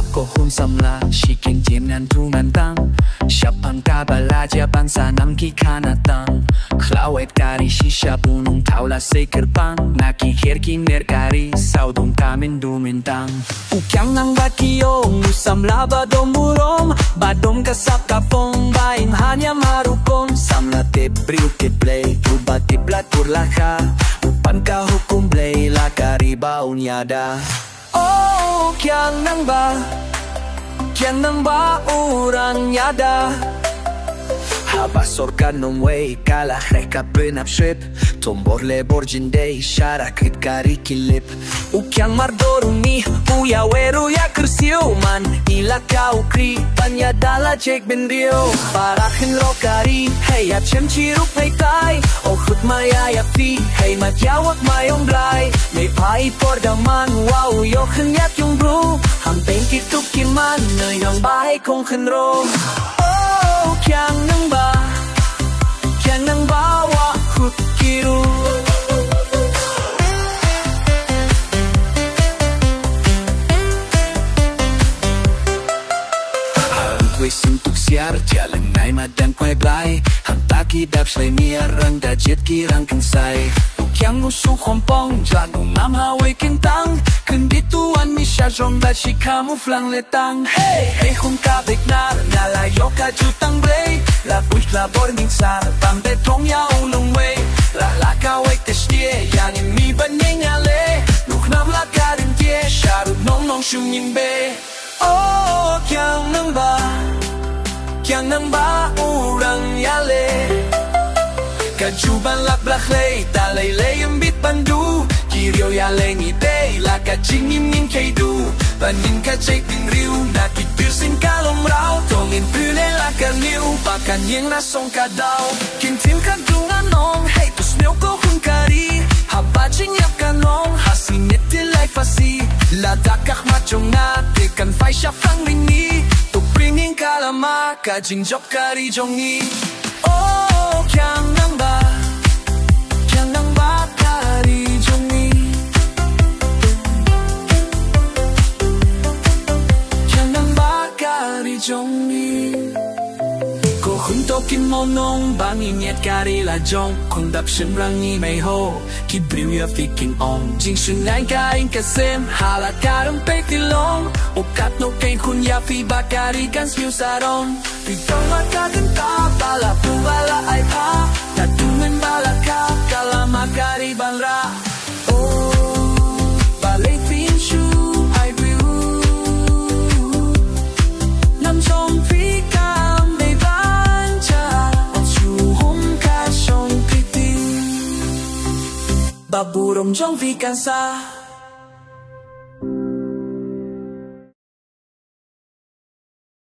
Ko hun samla shiking jim nan tungan tang Siapang kabalaja bangsa nam ki kanatang Klawet kari shisha bunung taula sekerbang Naki herki nerkari saudung kamin dumintang Ukyang nang bakiyong usamla badom burong Badom kasap kapong baing hanya marupon Samla tebriu teplay tuba tiblat turlaka Upan ka hukum blay lakari baun yada Oh, kyang nang ba orang yada Haba sorga nung way kala reka benap ship Tombor le borjindei shara krit kari kilip Ukyang mardorumi uya weru ya kersiuman Ila kau kri panya dala jek bendio Parahin rokari hey ya cem cirup hey tai O khut maya ya fi hey mat yawak mayong dry May pai por daman wow yo khenyak yung bro Ham peng kituk kiman nơi nong bai kong khen ro Oh kyang nang bawa khut kiru Harutwe suntuk siar jalan nai madang kwai blai Hang taki dap slay miar rang da jet kirang kensai Ukyang usu khompong janung nam hawai kentang Kendituan mi syajong da si kamuflang letang Hey, hey khung ka beknar Nalayo ka jutang blay La buih la borning sar Bang betong ya ulung way La la ka wek testie Yang mi banyeng ale Nuk nam la ka rin tie Sharut nong nong shung yin be Oh, kyang nang ba urang yale Kajuban lak blak lay Talay lay ambit bandu Kiryo ya leng ide La ka jingim ngin kaidu Banin ka jay ping riu Na kitir sin kalom rao Tongin pyle la ka liu Bakan yang na song ka daw Kintil ka dungan nong Hey tus meo ko hun kari Haba jing yap ka nong Hasinit tilay fasi La dakak machong na Tekan fai siya fang ringi Tuk bringing kalama Ka jing jok kari jongi Oh kyang nang ba kari jongi Kyang nang ba kari jongi Ko hun to kim monong bangi nyet kari la jong Kung dap shin rangi may ho Ki briu ya fiking ong Jing shun nai ka in kasem Hala karang pek tilong Ukat no kay kun ya fi bakari kan smiu saron Pitong makaganta Bala pu bala ay pa Tatungan bala ka Kalama kari banra Oh Balay fin shu ay briu Nam chong fi kam may bancha At shu hong ka shong kriti Baburom jong fi kansa